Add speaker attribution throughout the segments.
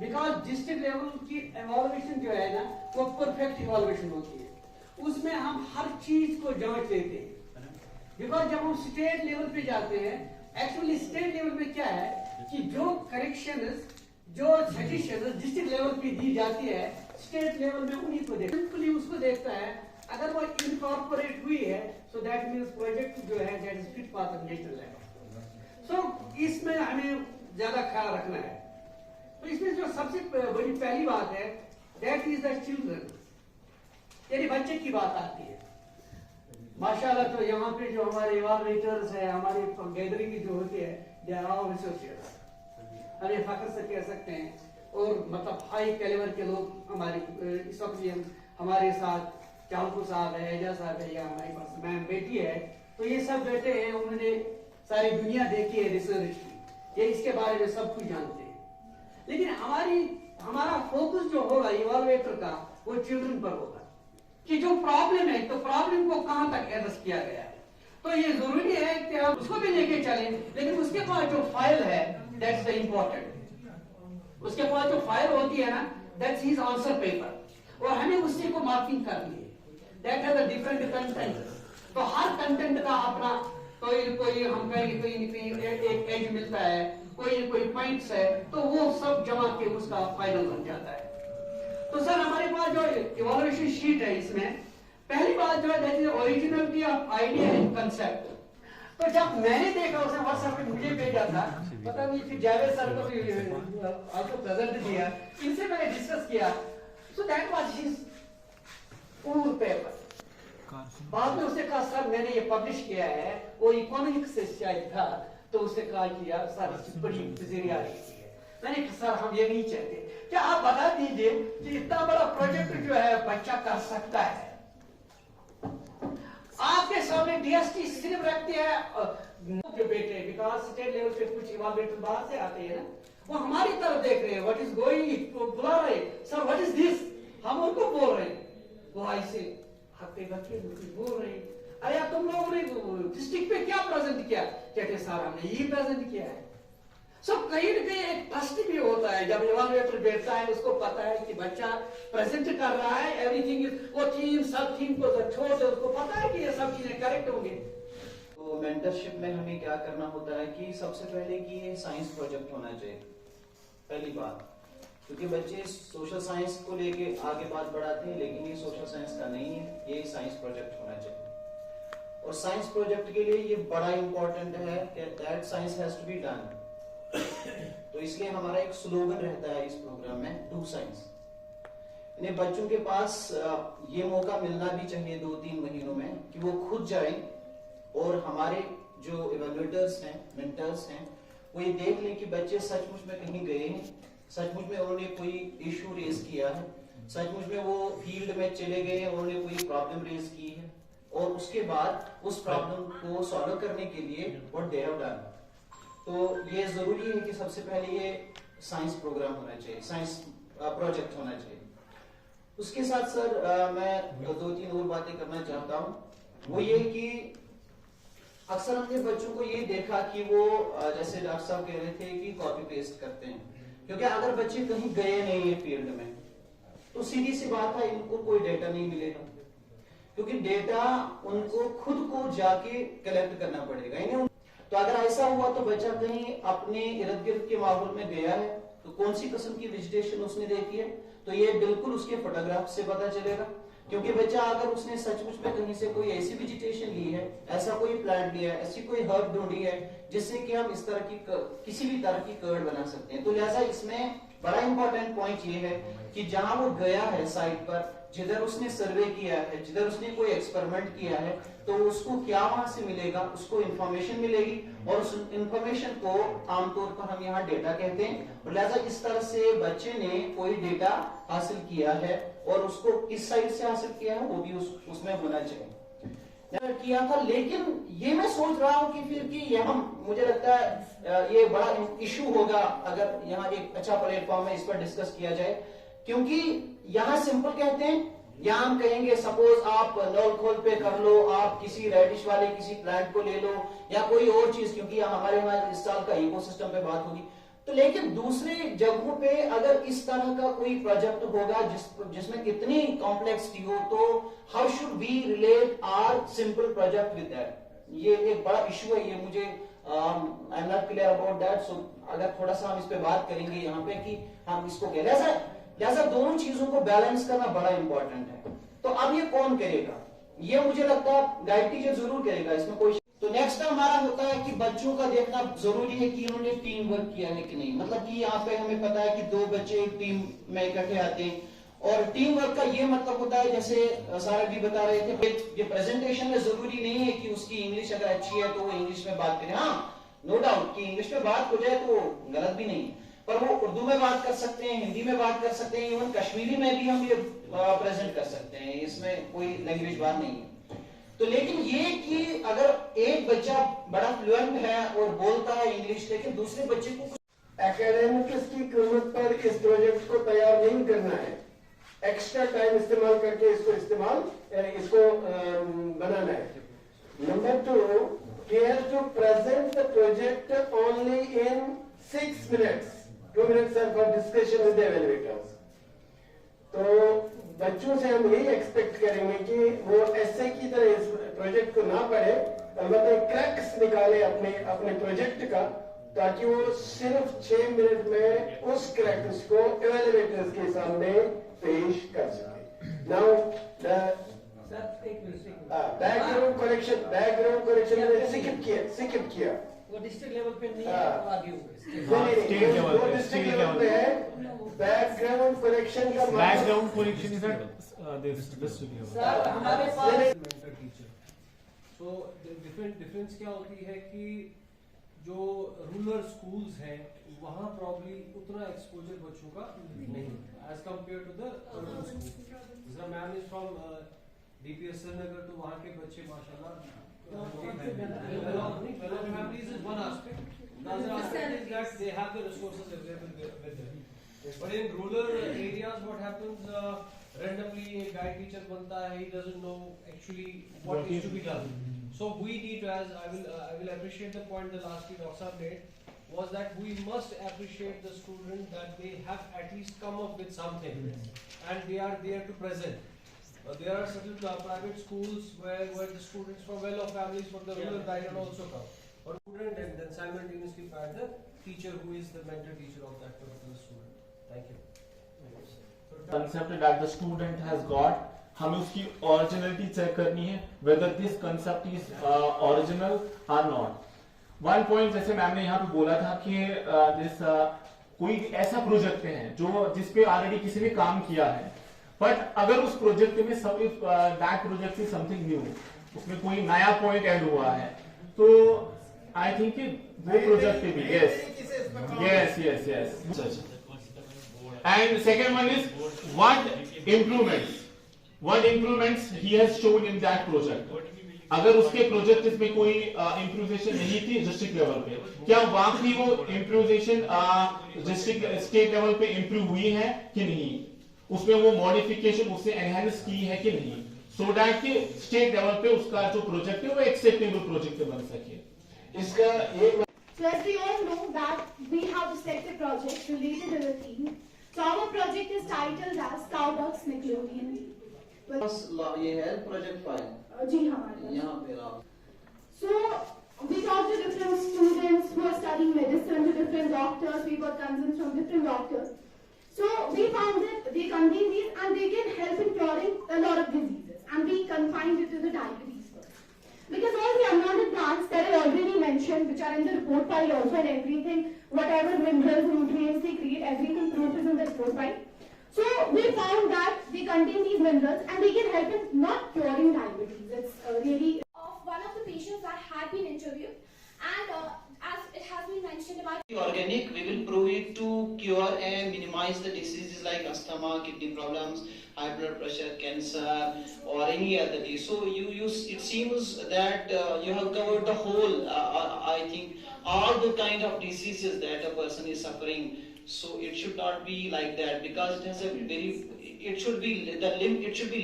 Speaker 1: Because district level की evolution जो है ना वो परफेक्ट इवॉल्यूशन होती है, उसमें हम हर चीज को जांच लेते हैं। बिकॉज जब हम स्टेट लेवल पे जाते हैं, एक्चुअली स्टेट लेवल पे क्या है कि जो करेक्शन जो सजेशन डिस्ट्रिक्ट लेवल पे दी जाती है, स्टेट लेवल में उन्हीं को सिंपली उसको देखता है, अगर वो इनकॉर्पोरेट हुई है सो दैट मीन्स प्रोजेक्ट जो है that is fit for the national level. So इसमें हमें ज्यादा ख्याल रखना है। तो इसमें जो सबसे बड़ी पहली बात है दैट इज द चिल्ड्रन, यानी बच्चे की बात आती है। माशाल्लाह तो यहाँ पे जो हमारे इवॉल्यूटर्स है, हमारी गैदरिंग जो होती है, दे आर ऑल एसोसिएट्स, हमें फख्र से कह सकते हैं। और मतलब हाई कैलिबर के लोग हमारे इस वक्त भी हमारे साथ चालकू साहब है, एजा साहब है, या हमारे पास मैम बेटी है, तो ये सब बेटे हैं, उन्होंने सारी दुनिया देखी है, रिसर्च की, ये इसके बारे में सब कुछ जानते हैं। लेकिन हमारा फोकस जो होगा इवॉल्यूटर का वो चिल्ड्रन पर होगा कि जो प्रॉब्लम है तो प्रॉब्लम को कहां तक एड्रेस किया गया है। तो ये जरूरी है कि हम उसको भी लेके चलें, लेकिन उसके पास जो फाइल है दैट्स द इम्पोर्टेंट। उसके पास जो फाइल होती है ना दैट्स हिज आंसर पेपर, और हमें उसी को मार्किंग करनी है। That has a different content. तो हर कंटेंट का अपना कोई हम कहेंगे एक एज मिलता है, कोई पॉइंट्स है, तो वो सब जमा के उसका फाइनल बन जाता है। तो सर हमारे पास जो इवैल्यूएशन शीट है, इसमें पहली बात जो है that is originality of idea and concept. तो जब मैंने देखा, उसने व्हाट्सएप पे मुझे भेजा था, पता नहीं फिर जावेद सर को भी आपको प्रेजेंट दिया, इनसे मैंने डिस्कस किया। So that was his full paper. बाद में उसने कहा सर मैंने ये पब्लिश किया है, वो इकोनॉमिक्स से शायद था, तो उसने कहा कि यार सर इसकी बड़ी वजीर आ रही है। मैंने कहा सर हम ये नहीं चाहते, क्या आप बता दीजिए कि इतना बड़ा प्रोजेक्ट जो है बच्चा कर सकता है। आपके सामने डीएसटी सिर्फ रखते हैं जो बेटे, बिकॉज स्टेट लेवल पे कुछ इवॉल्यूएटर बाहर से आते हैं ना, वो हमारी तरफ देख रहे हैं, व्हाट इज गोइंग, तो बुला रहे सर व्हाट इज दिस, हम उनको बोल रहे हैं, वो ऐसे हफ्ते बच्चे बोल रहे हैं, अरे यार तुम लोगों ने डिस्ट्रिक्ट पे क्या प्रेजेंट किया, कहते सर हमने ये प्रेजेंट किया है। सो कहीं न कहीं एक ट्रस्ट भी होता है, जब इवॉल्यूएटर बैठता है उसको पता है कि बच्चा प्रेजेंट कर रहा है, एवरीथिंग वो थीम सब थीम को छोड़ दे, उसको पता है कि ये सब चीजें करेक्ट होंगे।
Speaker 2: तो मेंटरशिप में हमें क्या करना होता है कि सबसे पहले कि ये साइंस प्रोजेक्ट होना चाहिए, पहली बात, क्योंकि बच्चे सोशल साइंस को लेके आगे बात बढ़ाते हैं, लेकिन ये सोशल साइंस का नहीं है, ये साइंस प्रोजेक्ट होना चाहिए। और साइंस प्रोजेक्ट के लिए ये बड़ा इंपॉर्टेंट है कि that science has to be done. तो इसलिए हमारा एक स्लोगन रहता है इस प्रोग्राम में, डू साइंस। इन्हें बच्चों के पास ये मौका मिलना भी चाहिए 2-3 महीनों में कि वो खुद जाएं और हमारे जो इवैल्यूएटर्स हैं, मेंटर्स हैं, वो ये देख लें कि बच्चे सचमुच में कहीं गए हैं, सचमुच में उन्होंने कोई इश्यू रेज किया है, सचमुच में वो फील्ड में चले गए हैं, उन्होंने कोई प्रॉब्लम रेज की है, और उसके बाद उस प्रॉब्लम को सॉल्व करने के लिए व्हाट दे हैव डन। तो ये जरूरी है कि सबसे पहले ये साइंस प्रोग्राम होना चाहिए, साइंस प्रोजेक्ट होना चाहिए। उसके साथ सर मैं 2-3 और बातें करना चाहता हूँ। वो ये कि अक्सर हमने बच्चों को ये देखा कि वो जैसे डॉक्टर साहब कह रहे थे कि कॉपी पेस्ट करते हैं, क्योंकि अगर बच्चे कहीं गए नहीं है फील्ड में तो सीधी सी बात है इनको कोई डेटा नहीं मिलेगा, क्योंकि डेटा उनको खुद को जाके कलेक्ट करना पड़ेगा इन्हें। तो अगर ऐसा हुआ तो बच्चा कहीं अपने इर्द गिर्द के माहौल में गया है तो कौन सी किस्म की वेजिटेशन उसने देखी है, तो ये बिल्कुल उसके फोटोग्राफ से पता चलेगा। क्योंकि बच्चा अगर उसने सचमुच में कहीं से कोई ऐसी वेजिटेशन ली है, ऐसा कोई प्लांट लिया है, ऐसी कोई हर्ब ढूंढी है जिससे कि हम इस तरह की किसी भी तरह की कर्ड बना सकते हैं, तो लिहाजा इसमें बड़ा इंपॉर्टेंट पॉइंट ये है कि जहां वो गया है साइट पर, जिधर उसने सर्वे किया है, जिधर उसने कोई एक्सपेरिमेंट किया है, तो उसको क्या वहां से मिलेगा, उसको इंफॉर्मेशन मिलेगी, और उस इंफॉर्मेशन को आमतौर पर हम यहाँ डेटा कहते हैं। और लिहाजा इस तरह से बच्चे ने कोई डेटा हासिल किया है और उसको किस साइड से हासिल किया है वो भी उसमें होना चाहिए किया था। लेकिन ये मैं सोच रहा हूँ कि फिर कि यह मुझे लगता है ये बड़ा इशू होगा अगर यहाँ एक अच्छा प्लेटफॉर्म है इस पर डिस्कस किया जाए, क्योंकि यहाँ सिंपल कहते हैं, यहाँ हम कहेंगे सपोज आप नल खोल पे कर लो, आप किसी रेडिश वाले किसी प्लांट को ले लो या कोई और चीज, क्योंकि हमारे यहाँ इस साल का इकोसिस्टम पे बात होगी, तो लेकिन दूसरे जगहों पे अगर इस तरह का कोई प्रोजेक्ट होगा जिसमें इतनी कॉम्प्लेक्सिटी हो, तो how should we relate our simple project with that? ये एक बड़ा इशू है, ये मुझे I am not clear about that. So अगर थोड़ा सा हम इस पे बात करेंगे यहाँ पे कि हम इसको लिहाजा दोनों चीजों को बैलेंस करना बड़ा इंपॉर्टेंट है। तो अब ये कौन करेगा? ये मुझे लगता है गाइड टीचर जरूर करेगा, इसमें कोई। तो नेक्स्ट हमारा होता है कि बच्चों का देखना जरूरी है कि उन्होंने टीम वर्क किया है कि नहीं। मतलब कि यहाँ पे हमें पता है कि 2 बच्चे एक टीम में इकट्ठे आते हैं, और टीम वर्क का ये मतलब होता है, जैसे सारा भी बता रहे थे, ये प्रेजेंटेशन में जरूरी नहीं है कि उसकी इंग्लिश अगर अच्छी है तो वो इंग्लिश में बात करे। हाँ, नो डाउट कि इंग्लिश में बात हो जाए तो गलत भी नहीं, पर वो उर्दू में बात कर सकते हैं, हिंदी में बात कर सकते हैं, इवन कश्मीरी में भी हम ये प्रेजेंट कर सकते हैं, इसमें कोई लैंग्वेज बात नहीं है। तो लेकिन ये कि अगर एक बच्चा बड़ा फ्लुएंट है और बोलता है इंग्लिश, लेकिन दूसरे बच्चे को
Speaker 3: एकेडमिक्स की कीमत पर इस प्रोजेक्ट को तैयार नहीं करना है, एक्स्ट्रा टाइम इस्तेमाल करके इसको बनाना है। Number 2, he has to present the project only in 6 minutes. 2 minutes are for discussion with the evaluators. तो बच्चों से हम यही एक्सपेक्ट करेंगे कि वो ऐसे की तरह इस प्रोजेक्ट को ना पढ़े, अलबत्ता क्रैक्स निकाले अपने प्रोजेक्ट का, ताकि वो सिर्फ 6 मिनट में उस क्रैक्स को एवेल्युएटर्स के सामने पेश कर सके। नाउ बैकग्राउंड करेक्शन में सिकिप किया
Speaker 1: वो डिस्ट्रिक्ट लेवल पे नहीं है, आगे
Speaker 3: स्टेट लेवल पे है। बैकग्राउंड करेक्शन का
Speaker 4: background correction is at district level.
Speaker 1: Sir हमारे पास
Speaker 4: मेंटर टीचर, सो डिफरेंस क्या होती है कि जो रूरल स्कूल्स हैं वहाँ प्रॉब्ली उतना एक्सपोजर बच्चों का नहीं as compare to the urban school. Ma'am is from DPS Srinagar, तो वहाँ के बच्चे माशाल्लाह families is one aspect. Another aspect is that they have the resources available with them. But in rural areas, what happens? Randomly, a guide teacher banta hai, he doesn't know actually what is to be done. So we need to, as I will appreciate the point the last week Dr. Saab made, was that we must appreciate the student that they have at least come up with something, and they are there to present. There are certain private schools where the students from well-off families from the rural background also come, or student, and then simultaneously find the teacher who is the mentor teacher of that particular student. Thank you.
Speaker 5: Concept that the student has got, हमें उसकी originality check करनी है, whether this concept is original or not. One point जैसे ma'am ने यहाँ पे बोला था कि कोई ऐसा प्रोजेक्ट है जो जिसपे ऑलरेडी किसी ने काम किया है, बट अगर उस प्रोजेक्ट में सब that project is something new, उसमें कोई नया पॉइंट ऐड हुआ है, तो आई थिंक वो प्रोजेक्ट पे भी yes. And second one is what improvements he has shown in that project. अगर उसके प्रोजेक्ट में कोई इम्प्रूवेशन नहीं थी डिस्ट्रिक्ट लेवल पे, क्या वाकई वो इम्प्रूवेशन डिस्ट्रिक्ट स्टेट लेवल पे इम्प्रूव हुई है कि नहीं, उसमें वो मॉडिफिकेशन उससे एनहांस की है कि नहीं, सो दैट कि स्टेट लेवल पे उसका जो प्रोजेक्ट है वो एक्सेप्टेबल प्रोजेक्ट बन सके। इसका एक
Speaker 6: So as we all know that we have to select a project related to the theme. So our project is titled as Cowducks Nickelodeon.
Speaker 2: ये है प्रोजेक्ट फाइल,
Speaker 6: जी हमारे
Speaker 2: यहाँ पे रहा।
Speaker 6: So we talked to different students who are studying medicine, to different doctors. We got concerns from different doctors. So we found that they contain these and they can help in curing a lot of diseases, and we confined it to the diabetes first. Because all the unwanted plants that I already mentioned, which are in the report file also, and everything, whatever minerals and nutrients they create, everything proof is in the report file. So we found that they contain these minerals and they can help in not curing diabetes. It's really
Speaker 7: of one of the patients that had been interviewed, and as it has been mentioned about
Speaker 2: Organic, we will prove it to cure and minimize the diseases like asthma, kidney problems, high blood pressure, cancer, or any other disease. So it seems that you have covered the whole, I think, all the kind of diseases that a person is suffering. So it should not be like that, because it has a very, it should be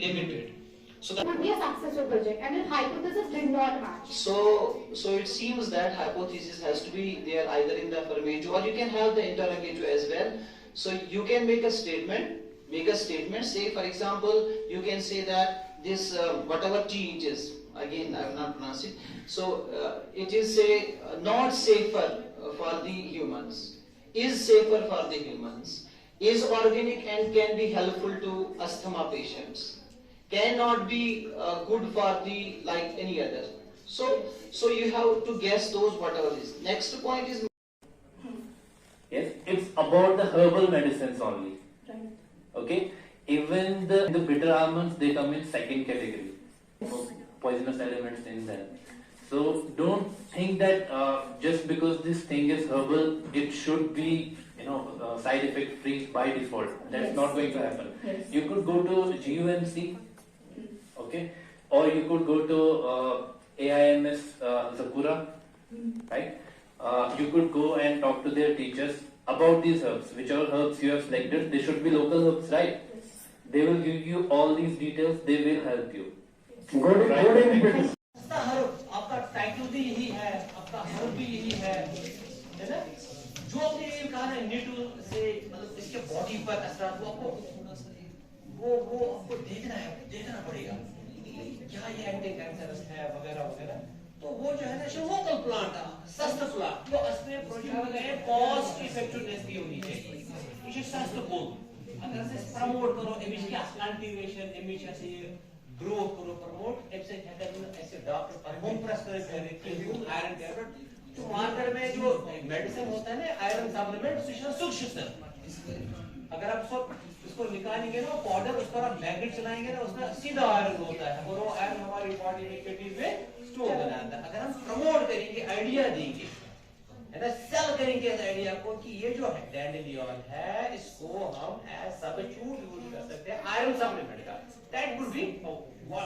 Speaker 2: limited. So
Speaker 6: it would be a successful project, and if hypothesis did not match.
Speaker 2: So it seems that hypothesis has to be there either in the affirmative or you can have the interrogative as well. So you can make a statement. Say for example, you can say that this whatever T it is. Again, I will not pronounce it. So it is say not safer for the humans. Is safer for the humans. Is organic and can be helpful to asthma patients. Cannot be good for the like any other. So you have to guess those whatever is. Next point is.
Speaker 8: Yes, it's about the herbal medicines only.
Speaker 6: Right.
Speaker 8: Okay, even the bitter almonds, they come in second category. No poisonous elements in them. So don't think that just because this thing is herbal, it should be side effect free by default. That's
Speaker 6: Yes.
Speaker 8: not going to happen.
Speaker 6: Yes.
Speaker 8: You could go to GUMC, okay, or you could go to AIMS Zakura, right? You could go and talk to their teachers about these herbs. Whichever herbs you have selected, they should be local herbs, right? They will give you all these details. They will help you.
Speaker 3: Right.
Speaker 1: आपका title भी यही है, आपका herb भी यही है ना? जो आपने ये कहा ना नीडल से मतलब इसके बॉडी पर असर वो आपको थोड़ा सा वो आपको देखना पड़ेगा क्या ये एंटी कैंसरस है वगैरह वगैरह। तो वो जो है ना लोकल प्लांट सस्ता प्लांट वो असली प्रोजेक्ट में कॉस्ट इफेक्टिवनेस भी होनी चाहिए। ये सस्ता बोल अगर से प्रमोट करो इमेज की कल्टीवेशन इमेज ऐसे ग्रो करो प्रमोट ऐसे डॉक्टर पर होम प्रेस करे आयरन टैबलेट तो मार्केट में जो मेडिसिन होता है ना आयरन सप्लीमेंट सुक्ष्म अगर आप इसको निकालेंगे ना पाउडर उस पर आप मैग्नेट चलाएंगे ना उसमें सीधा आयरन होता है और वो आयरन हमारी बॉडी में किडनी में स्टोर हो जाता है। अगर हम प्रमोट करेंगे आइडिया देंगे है ना सेल करेंगे इस आइडिया को कि ये जो है डैंडेलियन है इसको हम एज सब्स्टिट्यूट यूज कर सकते हैं आयरन सप्लीमेंट का दैट वुड बी।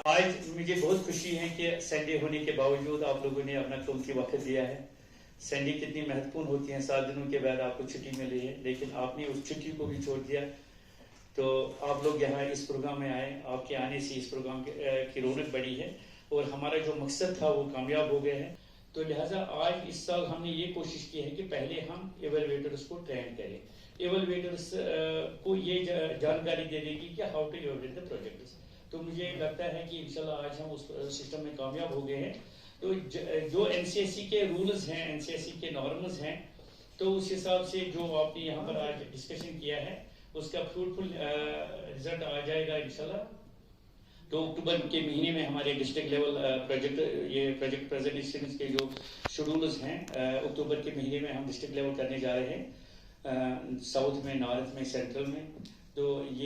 Speaker 9: आज मुझे बहुत खुशी है कि संडे होने के बावजूद आप लोगों ने अपना कीमती वक्त दिया है। संडे कितनी महत्वपूर्ण होती है, 7 दिनों के बाद आपको छुट्टी मिली है, लेकिन आपने उस छुट्टी को भी छोड़ दिया। तो आप लोग यहाँ इस प्रोग्राम में आए, आपके आने से इस प्रोग्राम की रौनक बढ़ी है और हमारा जो मकसद था वो कामयाब हो गया है। तो लिहाजा आज इस साल हमने ये कोशिश की है कि पहले हम एवेलुएटर्स को ट्रेन करें। एवेलुएटर्स को ये जानकारी दे देगी कि how to evaluate the projects. तो मुझे लगता है कि इंशाल्लाह आज हम उस सिस्टम में कामयाब हो गए हैं। तो जो एनसीएससी के रूल्स हैं, एनसीएससी के नॉर्म्स हैं, तो उस हिसाब से जो आपने यहाँ पर आज डिस्कशन किया है उसका फ्रूटफुल रिजल्ट आ जाएगा इंशाल्लाह। तो अक्टूबर के महीने में हमारे डिस्ट्रिक्ट लेवल प्रोजेक्ट प्रेजेंटेशन के जो शेड्यूल्स हैं अक्टूबर के महीने में हम डिस्ट्रिक्ट लेवल करने जा रहे हैं, साउथ में, नॉर्थ में, सेंट्रल में। तो ये